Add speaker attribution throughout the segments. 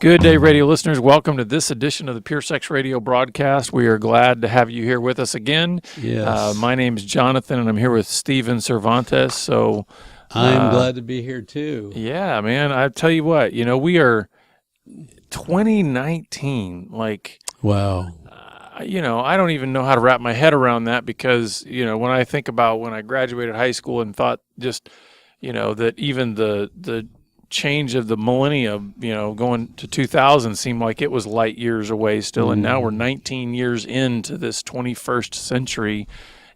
Speaker 1: Good day, radio listeners. Welcome to this edition of the Pure Sex Radio broadcast. We are glad to have you here with us again.
Speaker 2: Yes.
Speaker 1: My name is Jonathan, and I'm here with Steven Cervantes. So
Speaker 2: I'm glad to be here, too.
Speaker 1: Yeah, man. I tell you what, we are 2019.
Speaker 2: Wow.
Speaker 1: I don't even know how to wrap my head around that because, when I think about when I graduated high school and thought just, that even the change of the millennium, going to 2000 seemed like it was light years away still. And now we're 19 years into this 21st century.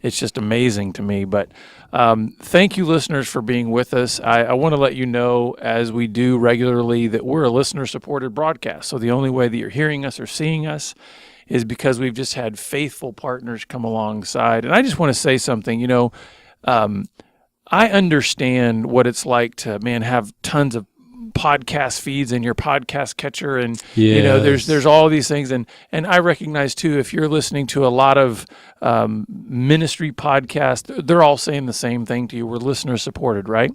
Speaker 1: It's just amazing to me. But thank you, listeners, for being with us. I want to let you know, as we do regularly, that we're a listener-supported broadcast. So the only way that you're hearing us or seeing us is because we've just had faithful partners come alongside. And I just want to say something, I understand what it's like to, have tons of podcast feeds in your podcast catcher, and there's all these things, and I recognize too, if you're listening to a lot of ministry podcasts, they're all saying the same thing to you. We're listener supported, right?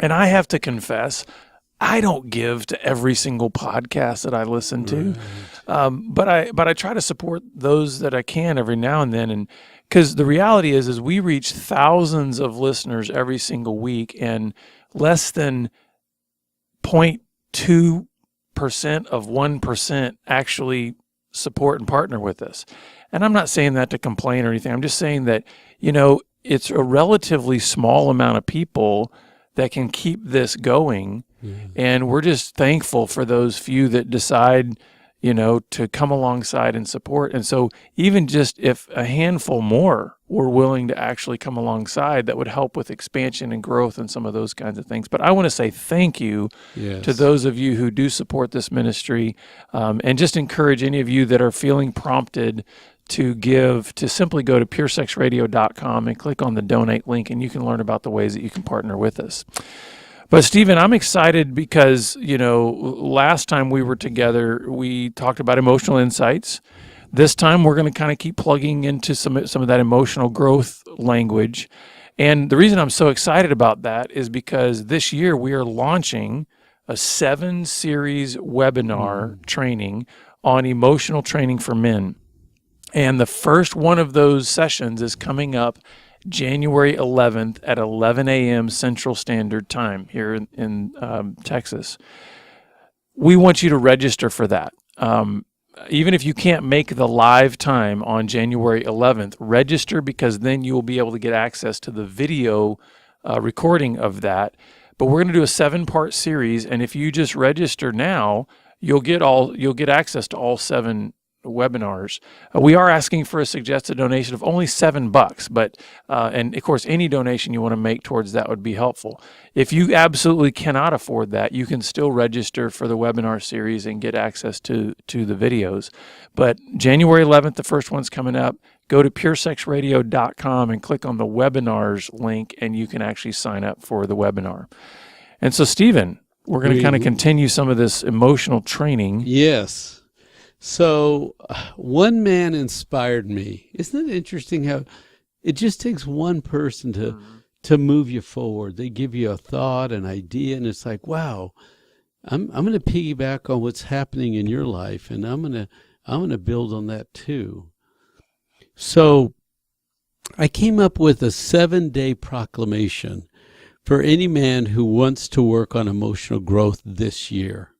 Speaker 1: And I have to confess, I don't give to every single podcast that I listen to, but I try to support those that I can every now and then, and because the reality is we reach thousands of listeners every single week, and less than 0.2% of 1% actually support and partner with us. And I'm not saying that to complain or anything. I'm just saying that, it's a relatively small amount of people that can keep this going. And we're just thankful for those few that decide, to come alongside and support. And so even just if a handful more were willing to actually come alongside, that would help with expansion and growth and some of those kinds of things. But I want to say thank you to those of you who do support this ministry, and just encourage any of you that are feeling prompted to give, to simply go to puresexradio.com and click on the donate link, and you can learn about the ways that you can partner with us. But Stephen, I'm excited because, last time we were together, we talked about emotional insights. This time we're going to kind of keep plugging into some of that emotional growth language. And the reason I'm so excited about that is because this year we are launching a 7-series webinar training on emotional training for men. And the first one of those sessions is coming up January 11th at 11 a.m. Central Standard Time here in Texas. We want you to register for that. Even if you can't make the live time on January 11th, register, because then you will be able to get access to the video recording of that. But we're going to do a 7-part series, and if you just register now, you'll get access to all 7 webinars. We are asking for a suggested donation of only $7, but and of course any donation you want to make towards that would be helpful. If you absolutely cannot afford that, you can still register for the webinar series and get access to the videos. But January 11th, the first one's coming up. Go to puresexradio.com and click on the webinars link, and you can actually sign up for the webinar. And so, Stephen, we're going to kind of continue some of this emotional training.
Speaker 2: Yes. So one man inspired me. Isn't it interesting how it just takes one person to move you forward? They give you a thought, an idea, and it's like, wow, I'm going to piggyback on what's happening in your life, and I'm going to build on that too. So I came up with a 7-day proclamation for any man who wants to work on emotional growth this year.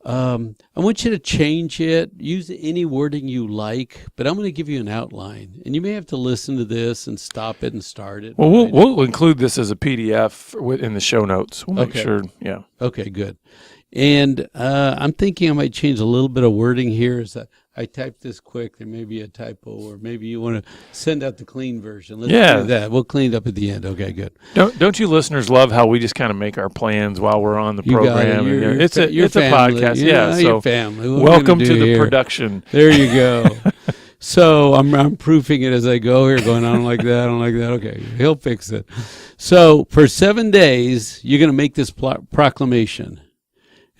Speaker 2: I want you to change it, use any wording you like, but I'm going to give you an outline. And you may have to listen to this and stop it and start it.
Speaker 1: Well, we'll include this as a PDF in the show notes. We'll make sure, yeah.
Speaker 2: Okay, good. And I'm thinking I might change a little bit of wording here. Is that I typed this quick. There may be a typo, or maybe you want to send out the clean version. Let's do that. We'll clean it up at the end. Okay, good.
Speaker 1: Don't you listeners love how we just kind of make our plans while we're on the program? It's a podcast. So
Speaker 2: your family.
Speaker 1: Welcome to the production.
Speaker 2: There you go. So I'm proofing it as I go here, going on like that, on like that. Okay, he'll fix it. So for 7 days, you're going to make this proclamation,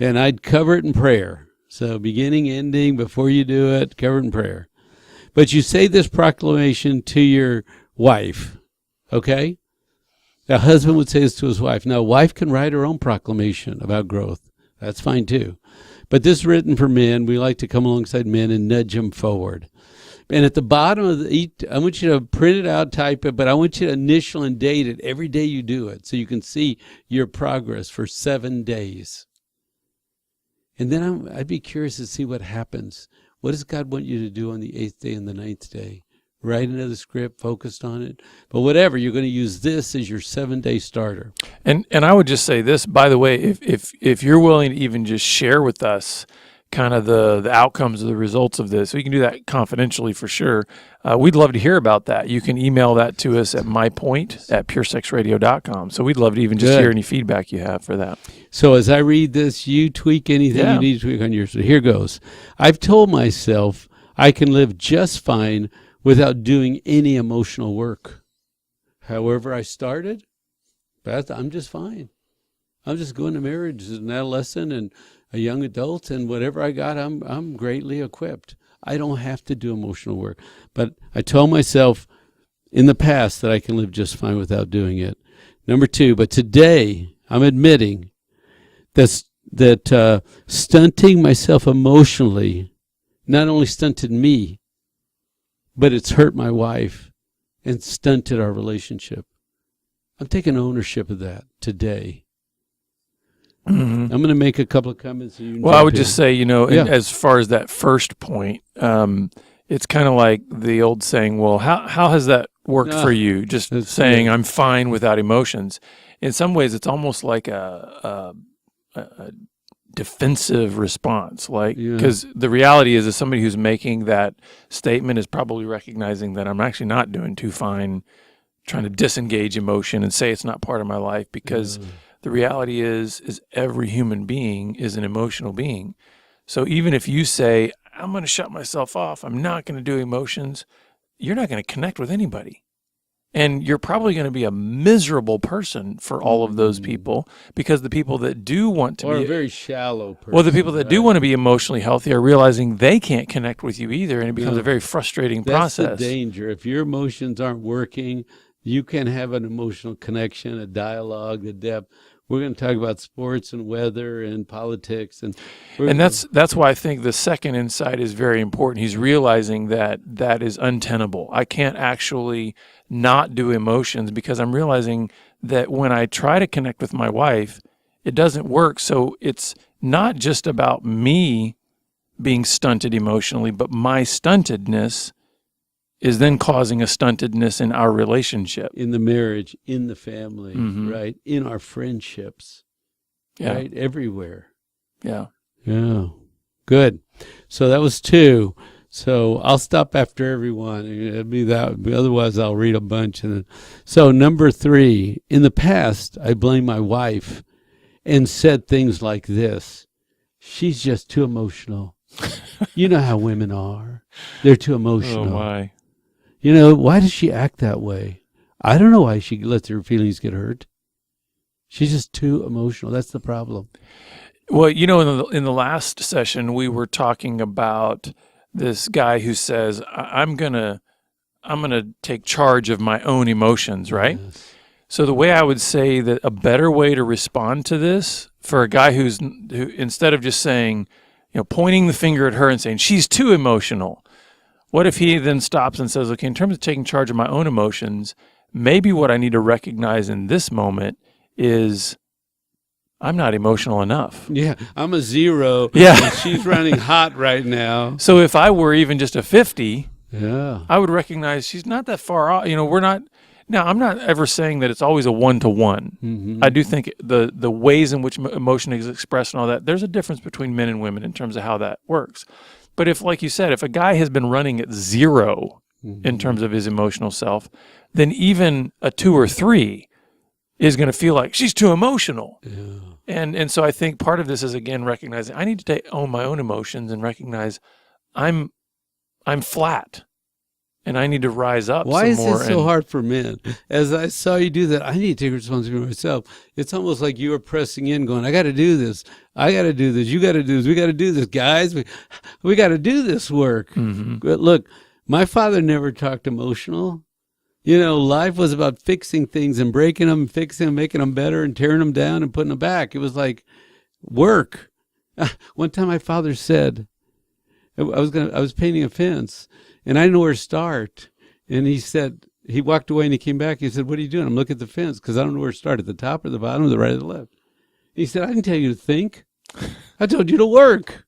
Speaker 2: and I'd cover it in prayer. So beginning, ending, before you do it, cover it in prayer. But you say this proclamation to your wife, okay? A husband would say this to his wife. Now, a wife can write her own proclamation about growth. That's fine too. But this is written for men. We like to come alongside men and nudge them forward. And at the bottom of I want you to print it out, type it, but I want you to initial and date it every day you do it so you can see your progress for 7 days. And then I'd be curious to see what happens. What does God want you to do on the 8th day and the 9th day? Write another script, focused on it. But whatever, you're going to use this as your 7-day starter.
Speaker 1: And I would just say this, by the way, if you're willing to even just share with us kind of the outcomes of the results of this, we can do that confidentially for sure. We'd love to hear about that. You can email that to us at mypoint@puresexradio.com. So we'd love to even just hear any feedback you have for that.
Speaker 2: So as I read this, you tweak anything you need to tweak on yours. So here goes. I've told myself I can live just fine without doing any emotional work. However I started, I'm just fine. I'm just going to marriage as an adolescent and a young adult, and whatever I got, I'm greatly equipped. I don't have to do emotional work. But I told myself in the past that I can live just fine without doing it. Number 2, but today I'm admitting that stunting myself emotionally not only stunted me, but it's hurt my wife and stunted our relationship. I'm taking ownership of that today. Mm-hmm. I'm going to make a couple of comments.
Speaker 1: Well, I would just say, as far as that first point, it's kind of like the old saying, well, how has that worked for you? Just saying, I'm fine without emotions. In some ways, it's almost like a defensive response, because the reality is somebody who's making that statement is probably recognizing that I'm actually not doing too fine, trying to disengage emotion and say it's not part of my life, because the reality is every human being is an emotional being. So even if you say, I'm going to shut myself off, I'm not going to do emotions, you're not going to connect with anybody. And you're probably going to be a miserable person for all of those people, because the people that do want to
Speaker 2: be a very shallow person.
Speaker 1: Well, the people that do want to be emotionally healthy are realizing they can't connect with you either, and it becomes a very frustrating process.
Speaker 2: That's the danger. If your emotions aren't working, you can have an emotional connection, a dialogue, a depth. We're going to talk about sports and weather and politics, and
Speaker 1: that's why I think the second insight is very important. He's realizing that is untenable. I can't actually not do emotions, because I'm realizing that when I try to connect with my wife, it doesn't work. So it's not just about me being stunted emotionally, but my stuntedness is then causing a stuntedness in our relationship.
Speaker 2: In the marriage, in the family, right? In our friendships, right? Everywhere.
Speaker 1: Yeah.
Speaker 2: Yeah. Good. So that was 2. So I'll stop after everyone. It'd be that. Otherwise, I'll read a bunch. So number 3, in the past, I blamed my wife and said things like this: she's just too emotional. You know how women are. They're too emotional.
Speaker 1: Oh, my.
Speaker 2: Why does she act that way? I don't know why she lets her feelings get hurt. She's just too emotional. That's the problem.
Speaker 1: Well, in the last session, we were talking about this guy who says, I'm gonna take charge of my own emotions, right? Yes. So the way I would say that a better way to respond to this for a guy who instead of just saying, pointing the finger at her and saying she's too emotional, what if he then stops and says, okay, in terms of taking charge of my own emotions, maybe what I need to recognize in this moment is I'm not emotional enough.
Speaker 2: Yeah, I'm a 0.
Speaker 1: Yeah.
Speaker 2: And she's running hot right now.
Speaker 1: So if I were even just a 50,
Speaker 2: I
Speaker 1: would recognize she's not that far off. We're not. Now, I'm not ever saying that it's always a 1-to-1. Mm-hmm. I do think the ways in which emotion is expressed and all that, there's a difference between men and women in terms of how that works. But if, like you said, if a guy has been running at 0 in terms of his emotional self, then even a 2 or 3 is going to feel like she's too emotional. Yeah. And so I think part of this is, again, recognizing I need to own my own emotions and recognize I'm flat and I need to rise up.
Speaker 2: Why is it so hard for men? As I saw you do that, I need to take responsibility myself. It's almost like you were pressing in, going, I got to do this. I got to do this. You got to do this. We got to do this, guys. We got to do this work. Mm-hmm. But look, my father never talked emotional. Life was about fixing things and breaking them, fixing them, making them better and tearing them down and putting them back. It was like work. One time my father said, I was painting a fence, and I didn't know where to start. And he said, he walked away and he came back. He said, "What are you doing?" "I'm looking at the fence because I don't know where to start, at the top or the bottom or the right or the left." He said, "I didn't tell you to think. I told you to work."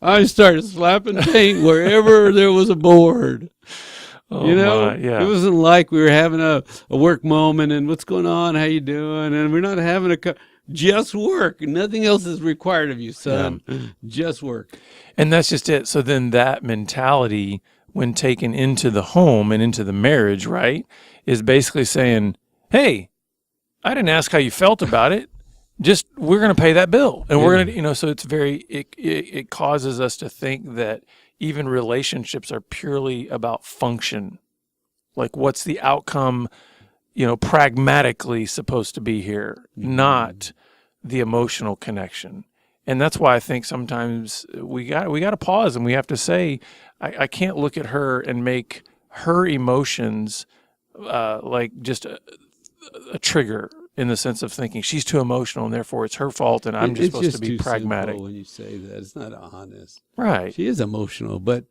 Speaker 2: I started slapping paint wherever there was a board.
Speaker 1: Oh,
Speaker 2: You know,
Speaker 1: yeah.
Speaker 2: it wasn't like we were having a work moment and what's going on, how you doing, and we're not having just work. Nothing else is required of you, son. Just work.
Speaker 1: And that's just it. So then that mentality, when taken into the home and into the marriage, right, is basically saying, "Hey, I didn't ask how you felt about it. Just we're going to pay that bill." And we're going to, so it's it causes us to think that even relationships are purely about function. Like, what's the outcome, pragmatically supposed to be here, not the emotional connection. And that's why I think sometimes we got to pause and we have to say, I can't look at her and make her emotions like just a trigger, in the sense of thinking she's too emotional and therefore it's her fault and I'm just supposed to be pragmatic.
Speaker 2: When you say that, it's not honest.
Speaker 1: Right.
Speaker 2: She is emotional, but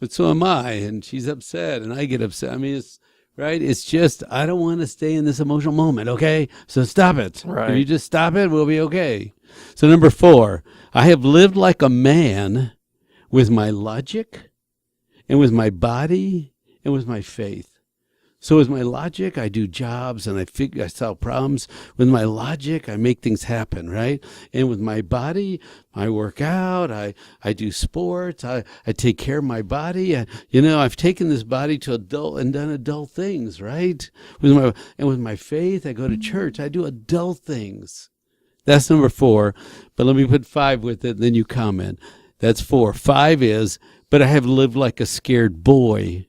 Speaker 2: so am I, and she's upset, and I get upset. I mean, it's right. It's just I don't want to stay in this emotional moment. Okay, so stop it.
Speaker 1: Right.
Speaker 2: If you just stop it, we'll be okay. So number 4, I have lived like a man with my logic, and with my body, and with my faith. So with my logic, I do jobs and I solve problems. With my logic, I make things happen, right? And with my body, I work out, I do sports, I take care of my body. I've taken this body to adult and done adult things, right? With my faith, I go to church, I do adult things. That's number 4. But let me put 5 with it, then you comment. That's 4. 5 is, but I have lived like a scared boy.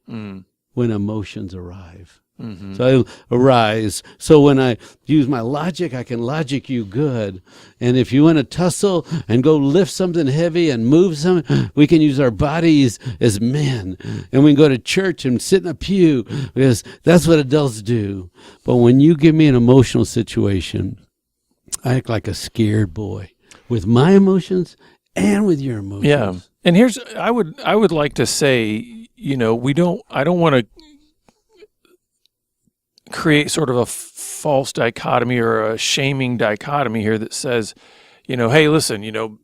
Speaker 2: When emotions arrive. Mm-hmm. So I arise. So when I use my logic, I can logic you good. And if you want to tussle and go lift something heavy and move something, we can use our bodies as men. And we can go to church and sit in a pew because that's what adults do. But when you give me an emotional situation, I act like a scared boy with my emotions and with your emotions.
Speaker 1: Yeah. And here's, I would like to say, I don't want to create sort of a false dichotomy or a shaming dichotomy here that says, hey, listen,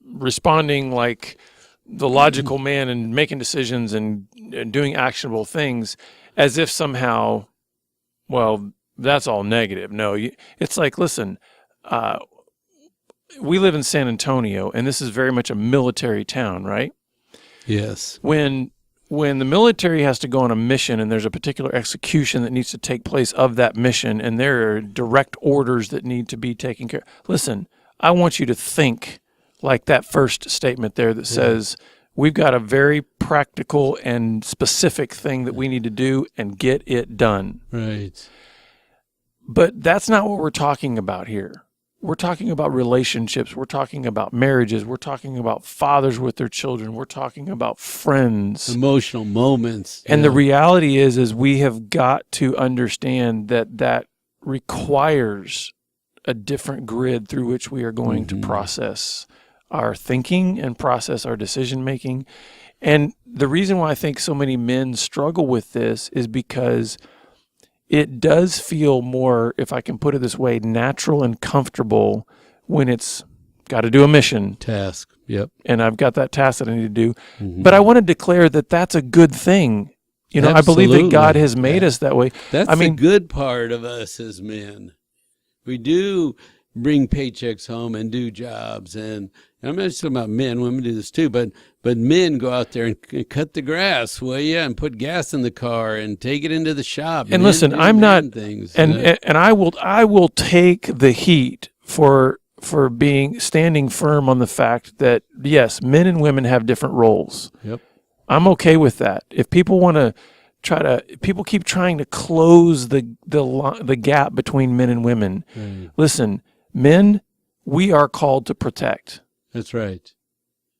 Speaker 1: responding like the logical man and making decisions and doing actionable things as if somehow, well, that's all negative. No, it's like, listen, we live in San Antonio, and this is very much a military town, right?
Speaker 2: Yes.
Speaker 1: When the military has to go on a mission and there's a particular execution that needs to take place of that mission and there are direct orders that need to be taken care of, listen, I want you to think like that first statement there that says, we've got a very practical and specific thing that we need to do and get it done.
Speaker 2: Right.
Speaker 1: But that's not what we're talking about here. We're talking about relationships. We're talking about marriages. We're talking about fathers with their children. We're talking about friends.
Speaker 2: Emotional moments.
Speaker 1: And the reality is we have got to understand that requires a different grid through which we are going to process our thinking and process our decision making. And the reason why I think so many men struggle with this is because it does feel more, if I can put it this way, natural and comfortable when it's got to do a mission.
Speaker 2: Task, yep.
Speaker 1: And I've got that task that I need to do. Mm-hmm. But I want to declare that that's a good thing. Absolutely. I believe that God has made us that way.
Speaker 2: That's the good part of us as men. We do bring paychecks home and do jobs. And I'm not just talking about men, women do this too, but men go out there and cut the grass, and put gas in the car and take it into the shop.
Speaker 1: And listen, I'm not, things, and I will take the heat for standing firm on the fact that yes, men and women have different roles.
Speaker 2: Yep.
Speaker 1: I'm okay with that. If people want to people keep trying to close the gap between men and women. Right. Listen, men, we are called to protect.
Speaker 2: That's right.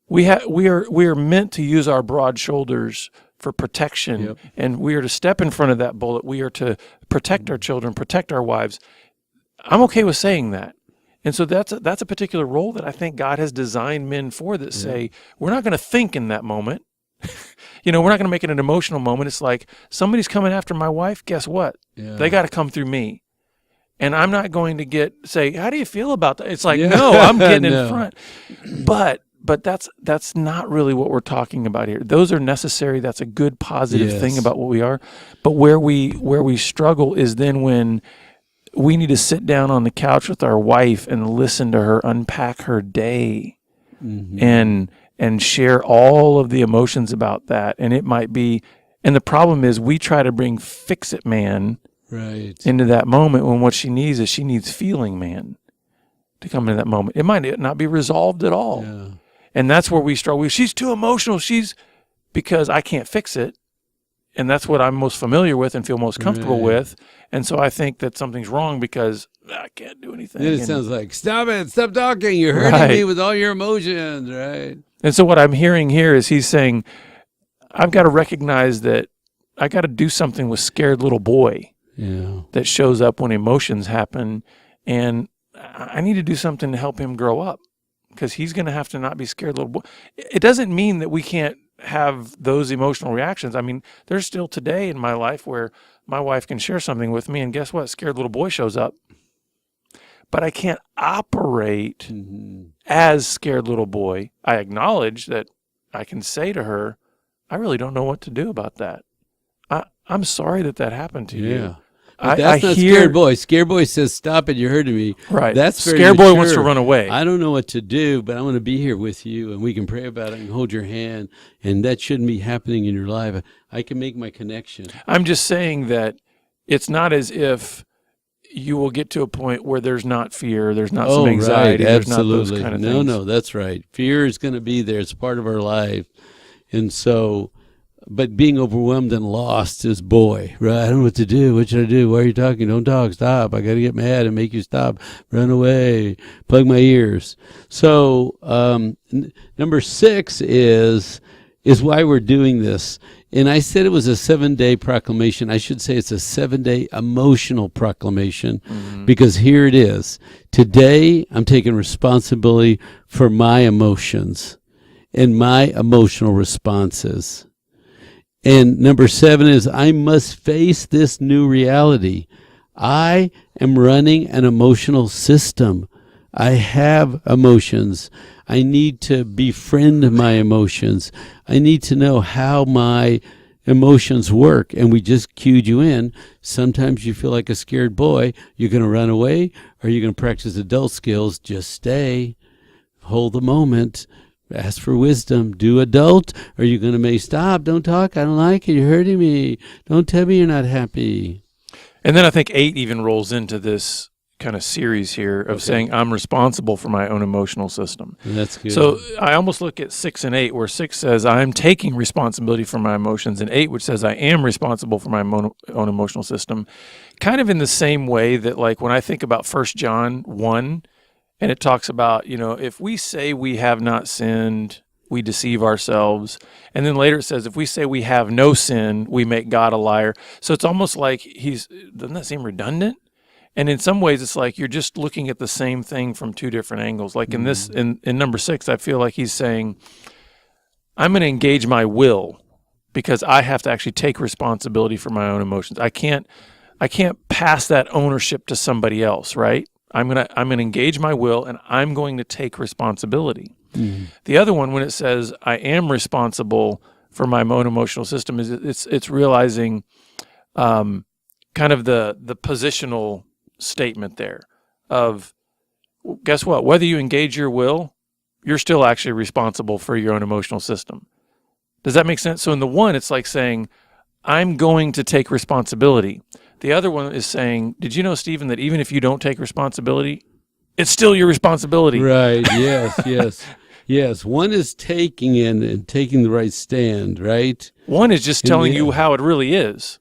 Speaker 1: We are meant to use our broad shoulders for protection, and we are to step in front of that bullet. We are to protect our children, protect our wives. I'm okay with saying that. And so that's a particular role that I think God has designed men for, that say, we're not going to think in that moment. We're not going to make it an emotional moment. It's like, somebody's coming after my wife. Guess what?
Speaker 2: Yeah.
Speaker 1: They got to come through me. And I'm not going to say, how do you feel about that? It's like, no, I'm getting in front. But that's not really what we're talking about here. Those are necessary. That's a good positive thing about what we are. But where we struggle is then when we need to sit down on the couch with our wife and listen to her unpack her day, and share all of the emotions about that. And it might be, and the problem is we try to bring fix-it man into that moment, when what she needs feeling man to come into that moment. It might not be resolved at all.
Speaker 2: Yeah.
Speaker 1: And that's where we struggle. She's too emotional. Because I can't fix it. And that's what I'm most familiar with and feel most comfortable with. And so I think that something's wrong because I can't do anything.
Speaker 2: Then it sounds like, stop talking. You're hurting me with all your emotions, right?
Speaker 1: And so what I'm hearing here is he's saying, I've got to recognize that I got to do something with scared little boy that shows up when emotions happen. And I need to do something to help him grow up, because he's going to have to not be scared little boy. It doesn't mean that we can't have those emotional reactions. I mean, there's still today in my life where my wife can share something with me, and guess what? Scared little boy shows up. But I can't operate as scared little boy. I acknowledge that I can say to her, I really don't know what to do about that. I'm sorry that happened to you.
Speaker 2: But that's not scared boy. Scared boy says, stop it, you're hurting me.
Speaker 1: Right.
Speaker 2: That's very
Speaker 1: scared boy
Speaker 2: mature.
Speaker 1: wants to run away.
Speaker 2: I don't know what to do, but I'm going to be here with you, and we can pray about it and hold your hand, and that shouldn't be happening in your life. I can make my connection.
Speaker 1: I'm just saying that it's not as if you will get to a point where there's not fear, there's not some anxiety, there's not those kind of things.
Speaker 2: No, that's right. Fear is going to be there. It's part of our life. And so, but being overwhelmed and lost is boy, right? I don't know what to do. What should I do? Why are you talking? Don't talk. Stop. I got to get mad and make you stop. Run away. Plug my ears. So, number 6 is why we're doing this. And I said it was a 7-day proclamation. I should say it's a 7-day emotional proclamation, because here it is. Today, I'm taking responsibility for my emotions and my emotional responses. And number 7 is I must face this new reality. I am running an emotional system. I have emotions. I need to befriend my emotions. I need to know how my emotions work. And we just cued you in. Sometimes you feel like a scared boy. You're going to run away, or you're going to practice adult skills. Just stay. Hold the moment. Ask for wisdom. Do adult. Or you're going to may stop. Don't talk. I don't like it. You're hurting me. Don't tell me you're not happy.
Speaker 1: And then I think 8 even rolls into this kind of series here of saying I'm responsible for my own emotional system.
Speaker 2: That's good.
Speaker 1: So I almost look at 6 and 8, where 6 says I'm taking responsibility for my emotions, and 8, which says I am responsible for my own emotional system, kind of in the same way that, like, when I think about 1 John 1, and it talks about, if we say we have not sinned, we deceive ourselves. And then later it says, if we say we have no sin, we make God a liar. So it's almost like doesn't that seem redundant? And in some ways, it's like you're just looking at the same thing from 2 different angles. Like in this, in number 6, I feel like he's saying, I'm going to engage my will, because I have to actually take responsibility for my own emotions. I can't pass that ownership to somebody else, right? I'm gonna engage my will, and I'm going to take responsibility. The other one, when it says I am responsible for my own emotional system, is it's realizing kind of the positional statement there of, guess what? Whether you engage your will, you're still actually responsible for your own emotional system. Does that make sense? So in the one, it's like saying, I'm going to take responsibility. The other one is saying, did you know, Stephen, that even if you don't take responsibility, it's still your responsibility?
Speaker 2: Right. Yes. Yes. One is taking in and taking the right stand, right?
Speaker 1: One is just telling you how it really is.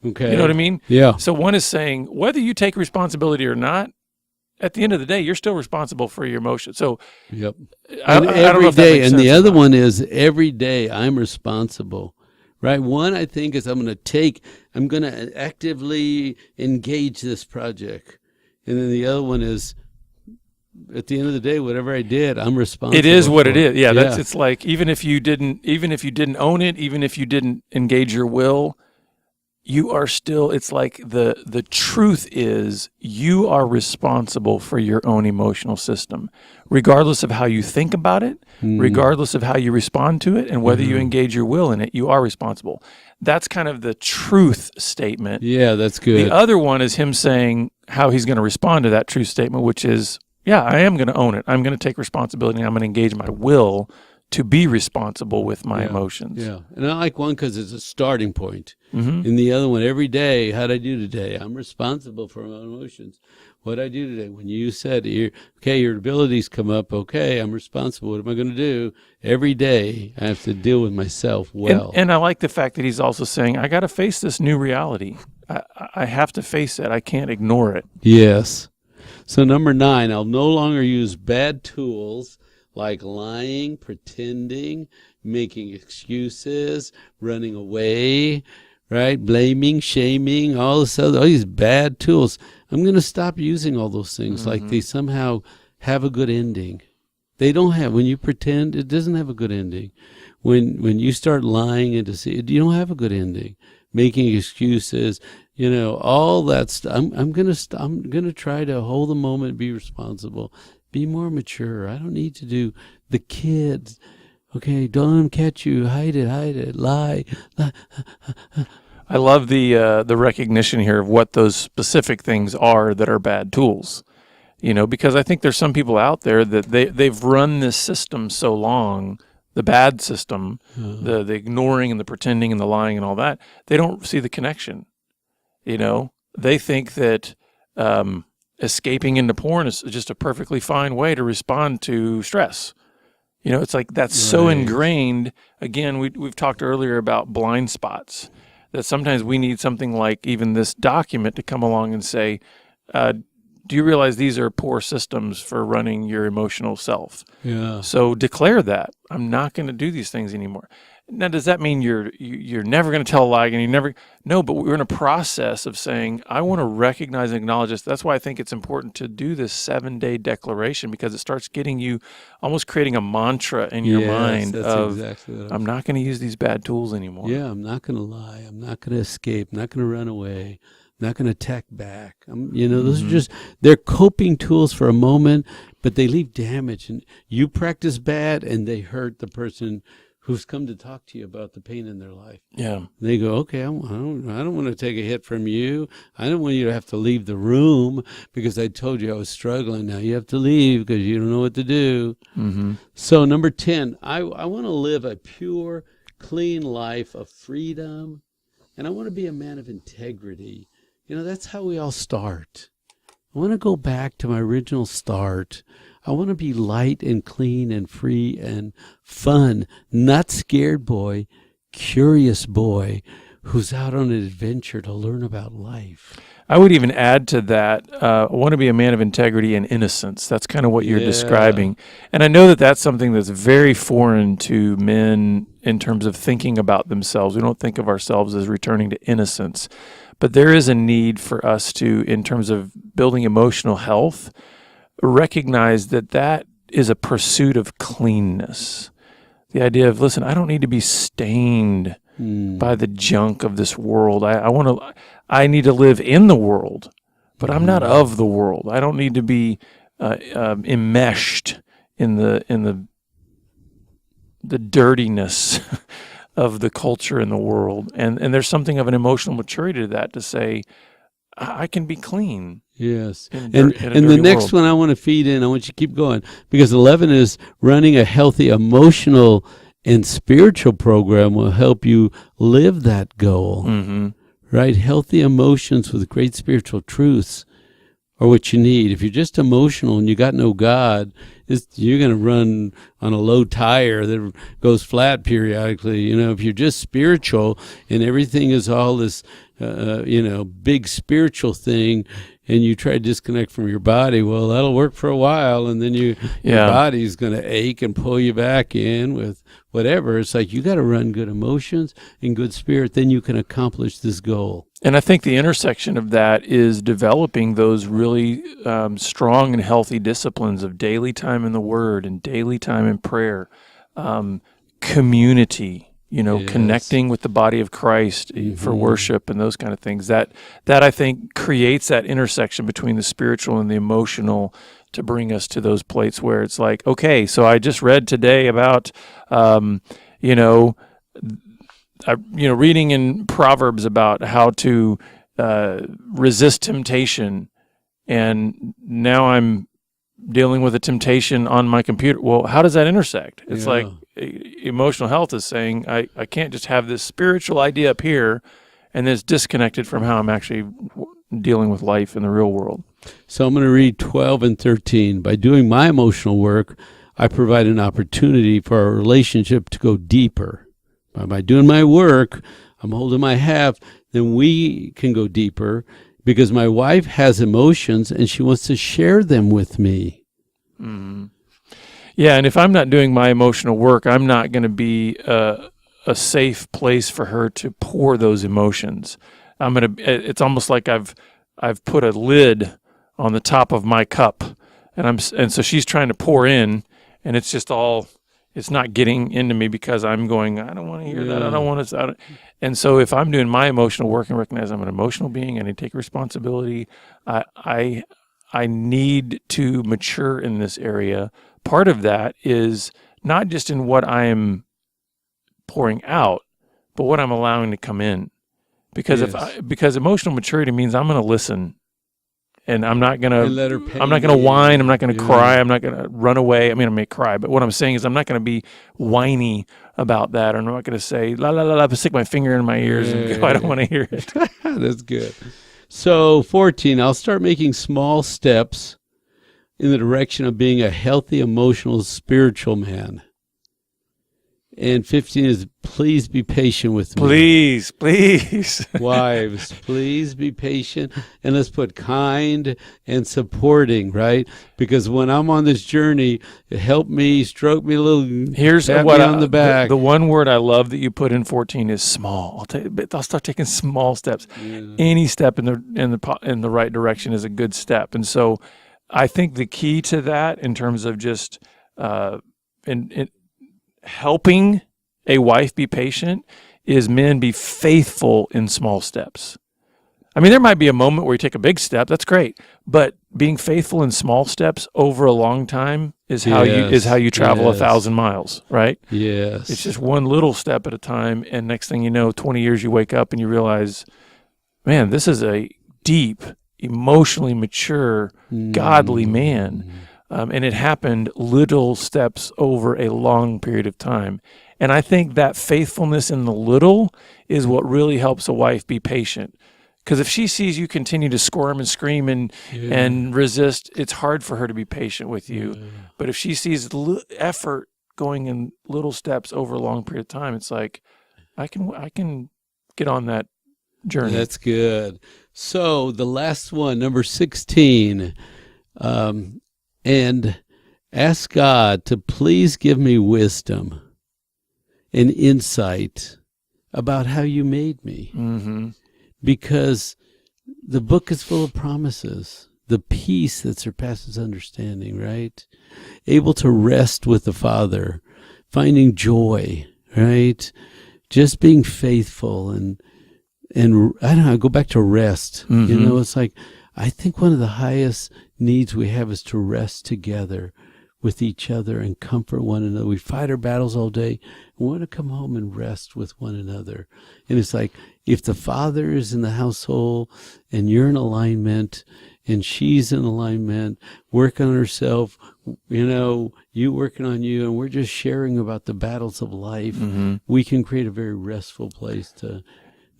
Speaker 2: Okay.
Speaker 1: You know what I mean?
Speaker 2: Yeah.
Speaker 1: So one is saying, whether you take responsibility or not, at the end of the day, you're still responsible for your emotions. So,
Speaker 2: yep.
Speaker 1: I don't know if that makes sense.
Speaker 2: And the other one is every day I'm responsible. Right. One, I think, is I'm going to actively engage this project. And then the other one is at the end of the day, whatever I did, I'm responsible.
Speaker 1: It is what it
Speaker 2: for.
Speaker 1: is. Yeah, that's it's like even if you didn't own it, even if you didn't engage your will, you are still, it's like the truth is you are responsible for your own emotional system, regardless of how you think about it, regardless of how you respond to it, and whether you engage your will in it, you are responsible. That's kind of the truth statement.
Speaker 2: Yeah, that's good.
Speaker 1: The other one is him saying how he's going to respond to that truth statement, which is, yeah, I am going to own it. I'm going to take responsibility, and I'm going to engage my will to be responsible with my emotions.
Speaker 2: Yeah, and I like one because it's a starting point. And the other one, every day, how'd I do today? I'm responsible for my emotions. What'd I do today? When you said, okay, your abilities come up, okay, I'm responsible. What am I going to do? Every day, I have to deal with myself well.
Speaker 1: And I like the fact that he's also saying, I got to face this new reality. I have to face it. I can't ignore it.
Speaker 2: Yes. So number 9, I'll no longer use bad tools like lying, pretending, making excuses, running away, right? Blaming, shaming, all these bad tools. I'm going to stop using all those things like they somehow have a good ending. They don't have. When you pretend, it doesn't have a good ending. When you start lying and deceiving, you don't have a good ending. Making excuses, all that stuff. I'm gonna try to hold the moment, be responsible, be more mature. I don't need to do the kids. Okay, don't let them catch you. Hide it, lie.
Speaker 1: I love the recognition here of what those specific things are that are bad tools. Because I think there's some people out there that they've run this system so long, the bad system, the ignoring and the pretending and the lying and all that, they don't see the connection. They think that escaping into porn is just a perfectly fine way to respond to stress. It's like that's so ingrained. Again, we've talked earlier about blind spots, that sometimes we need something like even this document to come along and say, do you realize these are poor systems for running your emotional self?
Speaker 2: Yeah.
Speaker 1: So declare that. I'm not going to do these things anymore. Now, does that mean you're never going to tell a lie and no, but we're in a process of saying, I want to recognize and acknowledge this. That's why I think it's important to do this 7-day declaration, because it starts getting you almost creating a mantra in your mind of,
Speaker 2: exactly
Speaker 1: I'm not going to use these bad tools anymore.
Speaker 2: Yeah, I'm not going to lie. I'm not going to escape. I'm not going to run away. I'm not going to attack back. Those are just, they're coping tools for a moment, but they leave damage. And you practice bad and they hurt the person who's come to talk to you about the pain in their life.
Speaker 1: Yeah.
Speaker 2: They go, okay, I don't want to take a hit from you. I don't want you to have to leave the room because I told you I was struggling. Now you have to leave because you don't know what to do. So number 10, I want to live a pure, clean life of freedom, and I want to be a man of integrity. That's how we all start. I want to go back to my original start. I want to be light and clean and free and fun, not scared boy, curious boy who's out on an adventure to learn about life.
Speaker 1: I would even add to that, I want to be a man of integrity and innocence. That's kind of what you're describing. And I know that that's something that's very foreign to men in terms of thinking about themselves. We don't think of ourselves as returning to innocence. But there is a need for us to, in terms of building emotional health, recognize that is a pursuit of cleanness. The idea of, listen, I don't need to be stained by the junk of this world. I need to live in the world, but I'm not of the world. I don't need to be enmeshed in the dirtiness of the culture in the world. And there's something of an emotional maturity to that, to say, I can be clean.
Speaker 2: Yes. And the next one I want to feed in, I want you to keep going, because 11 is running a healthy emotional and spiritual program will help you live that goal. Right? Healthy emotions with great spiritual truths are what you need. If you're just emotional and you got no God, you're going to run on a low tire that goes flat periodically. If you're just spiritual and everything is all this, big spiritual thing, and you try to disconnect from your body, well, that'll work for a while, and then your body's going to ache and pull you back in with whatever. It's like you got to run good emotions and good spirit, then you can accomplish this goal.
Speaker 1: And I think the intersection of that is developing those really strong and healthy disciplines of daily time in the Word and daily time in prayer, community, connecting with the body of Christ for worship and those kind of things. That I think creates that intersection between the spiritual and the emotional to bring us to those places where it's like, okay, so I just read today about, reading in Proverbs about how to resist temptation, and now I'm dealing with a temptation on my computer. Well, how does that intersect? It's like emotional health is saying I can't just have this spiritual idea up here and then it's disconnected from how I'm actually dealing with life in the real world.
Speaker 2: So I'm going to read 12 and 13. By doing my emotional work, I provide an opportunity for our relationship to go deeper. By doing my work, I'm holding my half, then we can go deeper because my wife has emotions and she wants to share them with me.
Speaker 1: Mm-hmm. Yeah, and if I'm not doing my emotional work, I'm not going to be a safe place for her to pour those emotions. It's almost like I've put a lid on the top of my cup, and so she's trying to pour in, and it's just all. It's not getting into me because I'm going, I don't want to hear that. I don't want to. And so if I'm doing my emotional work and recognize I'm an emotional being, I need to take responsibility. I need to mature in this area. Part of that is not just in what I am pouring out, but what I'm allowing to come in. Because because emotional maturity means I'm going to listen. And I'm not gonna whine. I'm not gonna cry. I'm not gonna run away. I mean, I may cry, but what I'm saying is I'm not gonna be whiny about that. Or I'm not gonna say la la la la. Stick my finger in my ears and go, I don't want to hear it.
Speaker 2: That's good. So 14, I'll start making small steps in the direction of being a healthy, emotional, spiritual man. And 15 is please be patient with me.
Speaker 1: Please.
Speaker 2: Wives, please be patient. And let's put kind and supporting, right? Because when I'm on this journey, help me, stroke me a little, pat me on the back.
Speaker 1: The one word I love that you put in 14 is small. I'll start taking small steps. Yeah. Any step in the right direction is a good step. And so I think the key to that in terms of just helping a wife be patient is men be faithful in small steps. I mean, there might be a moment where you take a big step. That's great. But being faithful in small steps over a long time is how you travel 1,000 miles, right?
Speaker 2: Yes.
Speaker 1: It's just one little step at a time. And next thing you know, 20 years you wake up and you realize, man, this is a deep, emotionally mature, godly man. And it happened little steps over a long period of time. And I think that faithfulness in the little is what really helps a wife be patient. Because if she sees you continue to squirm and scream and resist, it's hard for her to be patient with you. Yeah. But if she sees effort going in little steps over a long period of time, it's like, I can get on that journey.
Speaker 2: That's good. So the last one, number 16, and ask God to please give me wisdom and insight about how you made me. Mm-hmm. Because the book is full of promises, the peace that surpasses understanding, right? Able to rest with the Father, finding joy, right? Just being faithful and I don't know, go back to rest. Mm-hmm. It's like, I think one of the highest needs we have is to rest together with each other and comfort one another. We fight our battles all day. We want to come home and rest with one another. And it's like, if the father is in the household and you're in alignment and she's in alignment, working on herself, you working on you, and we're just sharing about the battles of life, we can create a very restful place to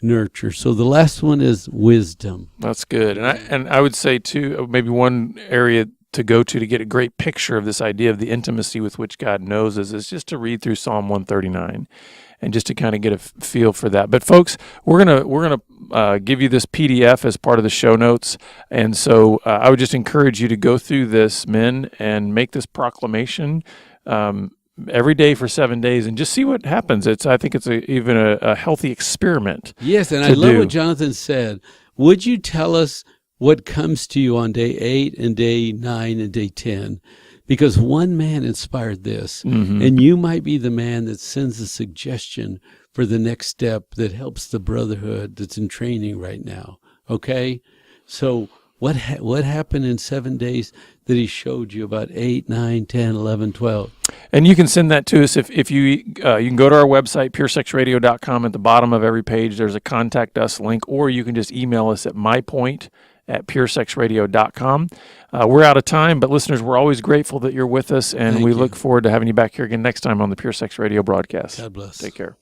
Speaker 2: nurture. So the last one is wisdom.
Speaker 1: That's good. And I would say too, maybe one area to go to get a great picture of this idea of the intimacy with which God knows us is just to read through Psalm 139. and just to kind of get a feel for that. But folks, we're gonna give you this PDF as part of the show notes, and so I would just encourage you to go through this, men, and make this proclamation every day for 7 days, and just see what happens. I think it's even a healthy experiment.
Speaker 2: Yes, and I love what Jonathan said. Would you tell us what comes to you on day 8 and day 9 and day 10? Because one man inspired this, and you might be the man that sends a suggestion for the next step that helps the brotherhood that's in training right now. Okay? So what happened in 7 days that he showed you about 8, 9, 10, 11, 12?
Speaker 1: And you can send that to us if you can go to our website, puresexradio.com. At the bottom of every page, there's a contact us link, or you can just email us at mypoint@puresexradio.com. We're out of time, but listeners, we're always grateful that you're with us, and we look forward to having you back here again next time on the Pure Sex Radio broadcast.
Speaker 2: God bless.
Speaker 1: Take care.